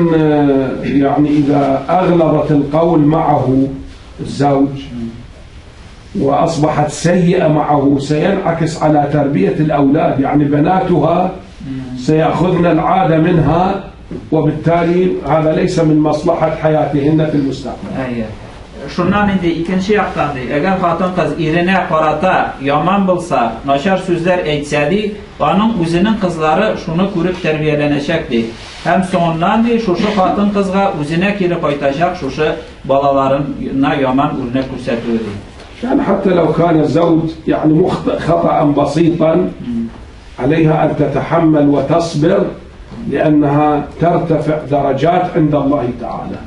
يعني إذا أغلظت القول معه الزوج وأصبحت سيئة معه سينعكس على تربية الأولاد، يعني بناتها سيأخذن العادة منها وبالتالي هذا ليس من مصلحة حياتهن في المستقبل. Şundan indi ikinci yaktandı. Eğer hatın kız irine qarata yaman bulsa, naşar sözler eytsedi, onun özünün kızları şunu görüp terbiyelenecekti. Hem sonundan şuşu hatın kızga özüne kiri koytacak, şuşu balalarına yaman örnek gösteriyordu. يعني حتى لو كان الزوج يعني مخطئ خطأ بسيطا عليها أن تتحمل وتصبر لأنها ترتفع درجات عند الله تعالى.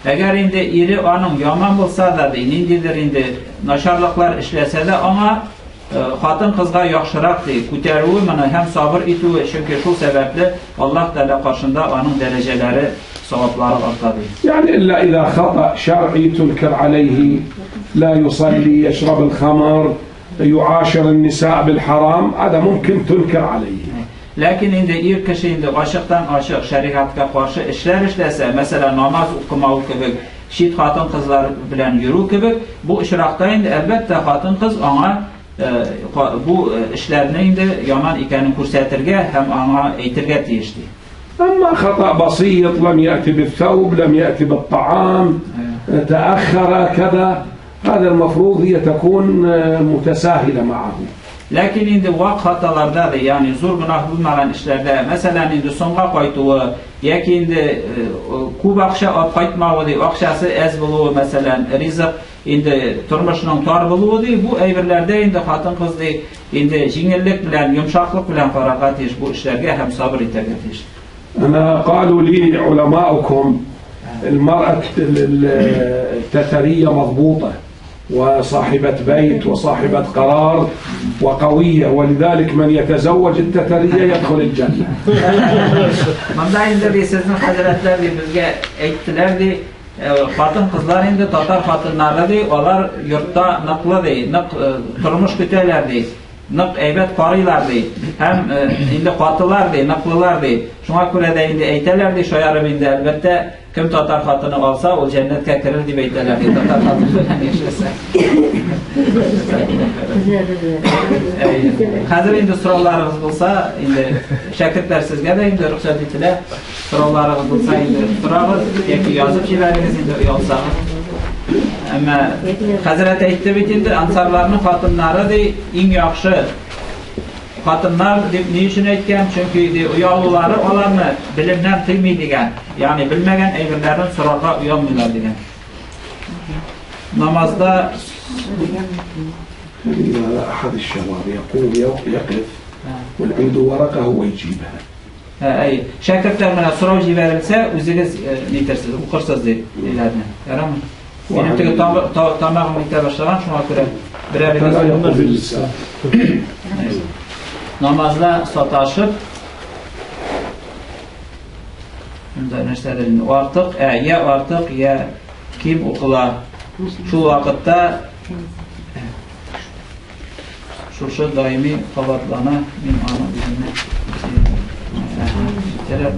Eğer indi iri onun yaman bulsa da indidir indi naşarlıklar işlese de ona hatın kızga yaxşıraktı. Küterüğü mana hem sabır etüğü çünkü şu sebeple Allah Teala karşında onun dereceleri sevapları artadı. يعني إلا إذا خطأ شرعي تنكر عليه لا يصلي يشرب الخمر يعاشر النساء بالحرام هذا ممكن تنكر عليه. Lakin indi ir kişi indi aşıktan aşık şeriatka karşı işler işlese, mesela namaz okumağı gibi, şit hatın kızlar bilen yürü gibi, bu işrakta indi elbette hatın kız ona bu işlerini indi yaman ikenin kursetirge hem ona eytirge tiyişti. أما خطأ بسيط لم يأتي بالثوب لم يأتي بالطعام تأخر كذا هذا المفروض هي تكون متساهلة معه. Lakin indi vak hatalarda da yani zor günah bulmayan işlerde mesela indi songa koyduğu yaki indi kub akşa ap kaytmağı di akşası ez buluğu mesela rizq indi turmuşunun tar buluğu di bu evirlerde indi hatın kız di indi jingillik bilen yumşaklık bilen faragat iş bu işlerge hem sabır iteget iş. أنا قالوا لي علماؤكم المرأة التترية مضبوطة وصاحبة بيت وصاحبة قرار وقوية ولذلك من يتزوج التترية يدخل الجنة. Manda indi bir sizin hazretler bizge eyttilerdi. Hatın kızlar indi Tatar hatınlardı. Onlar yurtta nıklıdı, turmuş kütelerdi. Nık eybet qarıylardı. Hem indi qatılardı, nıklılardı. Şuna göre de indi eytelerdi. Şoyarım indi elbette kim Tatar hatını alsa o cennetke kirir diye eytelerdi. Tatar hatını bilen yaşasa. Hazır indi sorularınız bulsa indi şakirtler sizge de indi ruhsat etile sorularınız bulsa indi sorağız. Yeki yazıp şeyleriniz indi yolsanız. Ama Hazret aytdı bitindi ansarlarının hatınları da en yaxşı hatınlar deb ne için aytgan? Çünkü uyallıları olarını bilimden tıymaydigan, yani bilmegen eğirlerin sorağa uyalmıyorlar degan. Namazda أحد الشباب يقوم يقف والعنده ورقة هو يجيبها. Ay, şakirtler bana soru jiberilse o'zingiz netersiz, o'qirsiz deyiladi. Yaramı? Benim tege tamamı yete başlagan, şuna göre bireriz namazda sataşıp artık ya kim okula şu vakitte şu daimi kavatlana min ana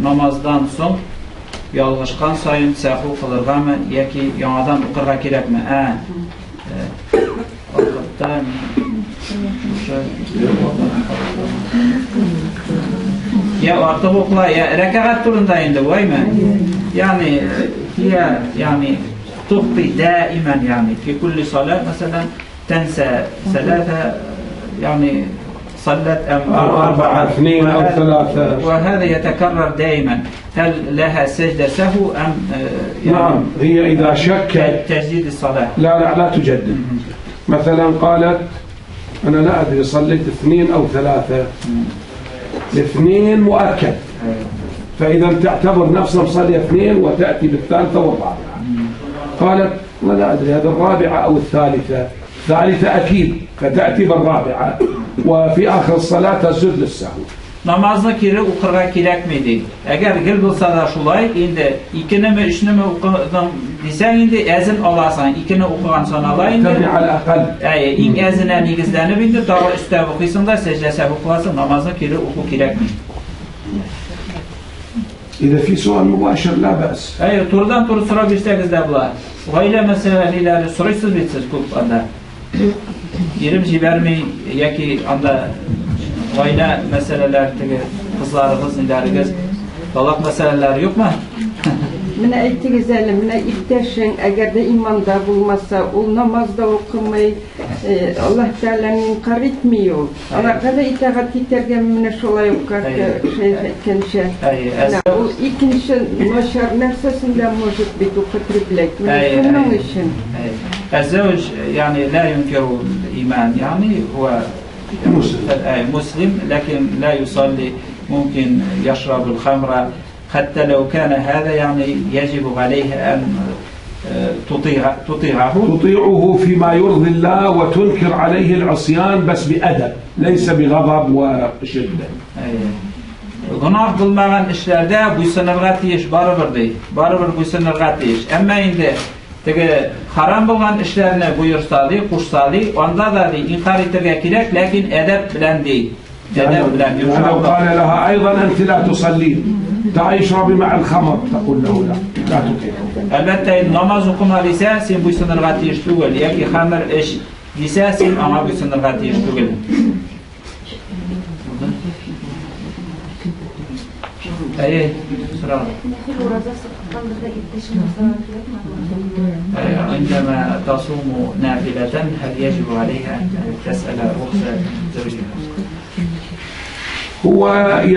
namazdan son yalğışkan sayın səhvu qılırğamı yoki yanadan oqırğa kerakmi? Vakitte ya artık okula ya rekaat turunda indi vaymi? Yani تخطي دائما يعني في كل صلاة مثلا تنسى ثلاثة يعني صلت أم 4 2 أو 3 وهذا يتكرر دائما هل لها سجدة سهو أم نعم هي إذا شكت تجديد الصلاة لا تجدد مثلا قالت أنا لا أدري صليت 2 أو 3 الاثنين مؤكد فإذا تعتبر نفسها مصلية 2 وتأتي بالثالثة والرابعة قالت لا أدري هذا الرابعة أو الثالثة أكيد فتأتي بالرابعة وفي آخر الصلاة تسجد للسهو namazını kiri oqırğa kerakmidi. Əgər gil bulsa da şulay, indi 2-ni mi 3-ni mi oqıdan desən, indi əzin alasan, 2-ni oqıgan sonra ala indi. Təbii al-aqal. İn əzinə nigizlənib indi, daha üstə oxuysun da, səcdə səb oxulasın, namazını kiri oqu kerakmidi. إذا في سؤال مباشر لا بأس. Turdan turu sıra bilsəniz də bunlar. Gaylə məsələləri soruysuz bitsiniz bu anda. Yerim jibermi, yaki anda gaylə məsələlər, kızlarımız, niləriniz, dalaq məsələləri yok mu? Mine aytdınız әле, mine ipteşin, eğer de imanda bulmazsa, o namazda okumayı Allah Teala'nın inkar etmiyor. Ona kadar itaat iterken mine şolay okukardı şey. O ikinci naşar nefsesinde может быть употреблять. Bunun için. الزوج يعني لا ينكر الإيمان يعني هو مسلم لكن لا يصلي ممكن يشرب الخمر حتى لو كان هذا يعني يجب عليه أن تطيعه فيما يرضي الله وتنكر عليه العصيان بس بأدب ليس بغضب وشدة. Günah kılmayan işlerde bu sınırga tiyiş barıbır bu sınırga tiyiş. Ama indi haram bulgan işlerine buyursadı, kuşsadı, onda da inkar etirge kirek, lakin edep bilen değil. ولو قال لها أيضا أنت لا تصلين تعي اشربي مع الخمر تقول له لا تطيعه. Elbette namaz okuma lise sen bu sınırga tiyiş değil. Ya ki hamur iş lise sen ama bu sınırga tiyiş değil. sıra. عندما تصوم نافلة هل يجب عليها أن تسأل رخصة زوجها؟ هو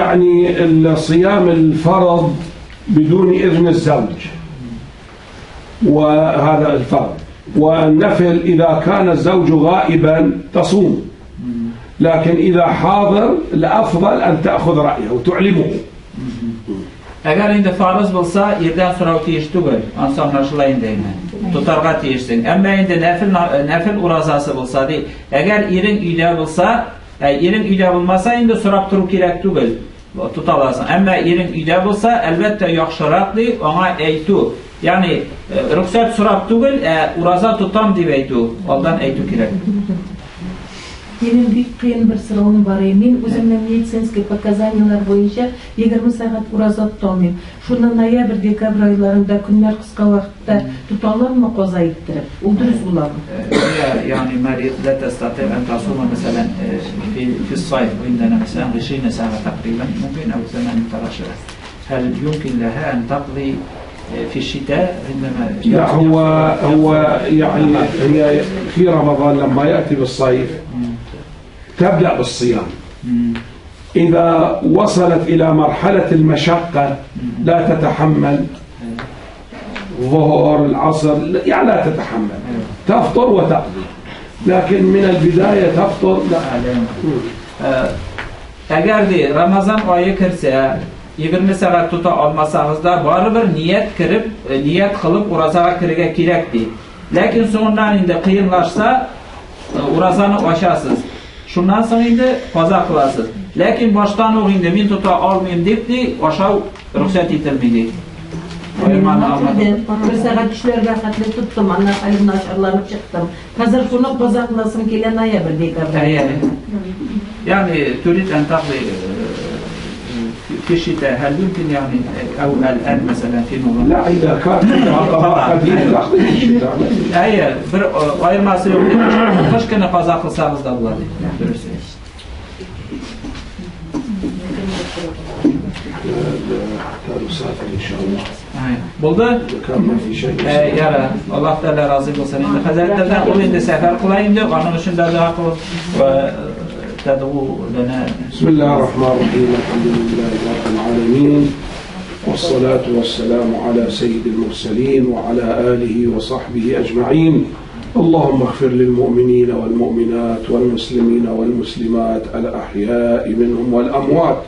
يعني الصيام الفرض بدون إذن الزوج وهذا الفرض والنفل إذا كان الزوج غائبا تصوم لكن إذا حاضر الأفضل أن تأخذ رأيه وتعلمه. Eğer indi farz bulsa yerden sonra tiyiş değil, anlaşılayın deyinə, tutarğa tiyişsin. Ama indi nefil urazası bulsa değil, eğer yerin üyle bulsa, yerin üyle bulmasa indi sorab turup kerek değil, tutalasın. Ama yerin üyle bulsa elbette yaxşıraq değil, ona eytu. Yani ruhsat sorab değil, uraza tutam deyip eytu, ondan eytu kerek. Менің бик қиын бір сұрауым бар. Мен өзімнің медицинский показаниялар бойынша 20 сағат ураза тұтамын. Шуны ноябрь, декабрь айларында күнлер қысқа уақытта тұта аламын қоза иттіріп. Ол дұрыс болады. يعني مريض لا تستطيع أن تصوم مثلا في الصيف عندنا مثلا 20 ساعة تقريبا ممكن أو 18 هل يمكن لها أن تقضي في الشتاء عندما لا هو يعني هي في رمضان لما يأتي بالصيف تبدأ بالصيام إذا وصلت إلى مرحلة المشقة لا تتحمل ظهر العصر يعني لا تتحمل تفطر وتقضي لكن من البداية تفطر لا. Eğer de Ramazan ayı kirse 20 saat tuta olmasanız da baribir niyet kılıp urazaga kirige kerak deydi. Lakin sonradan indi qiyinlashsa urazani ochasiz. Shundan so'ng endi qazo qilasiz. Lakin boshdan o'g'ingda men tuta olmayman debdi, o'sha ruxsat etilmaydi. Bir saat ishlarga qatnab tutdim, ana halim nasharlanib chiqdim. Hozir shuni qazo qilasim kelgan noyabr dekabr. Yani تريد أن تقضي في الشتاء، هل يمكن يعني أو الآن مثلا في نوفمبر؟ لا إذا كان قديم تقضي في الشتاء. أي غير مصري قش كنا قضاء قصاص دولة. نسافر إن شاء الله. Buldu. كان ما في شيء. Yara Allah Teala razı olsun. Şimdi Hazretlerden o indi sefer kılayım diyor. Onun için de dua kıl ve ted'u lana. Bismillahirrahmanirrahim. Elhamdülillahi Rabbil alemin. والصلاة والسلام على سيد المرسلين وعلى آله وصحبه أجمعين. اللهم اغفر للمؤمنين والمؤمنات والمسلمين والمسلمات الأحياء منهم والأموات.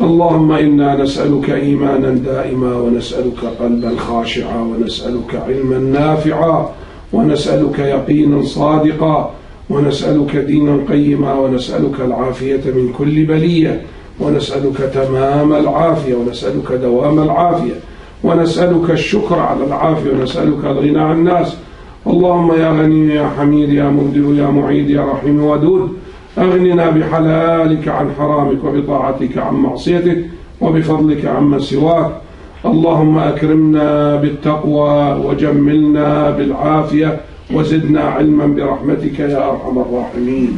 اللهم إنا نسألك إيمانا دائما ونسألك قلبا خاشعا ونسألك علما نافعا ونسألك يقينا صادقا ونسألك دينا قيما ونسألك العافية من كل بلية ونسألك تمام العافية ونسألك دوام العافية ونسألك الشكر على العافية ونسألك الغنى عن الناس. اللهم يا غني يا حميد يا مبدع يا معيد يا رحيم ودود أغننا بحلالك عن حرامك وبطاعتك عن معصيتك وبفضلك عمن سواك. اللهم أكرمنا بالتقوى وجملنا بالعافية وزدنا علما برحمتك يا أرحم الراحمين.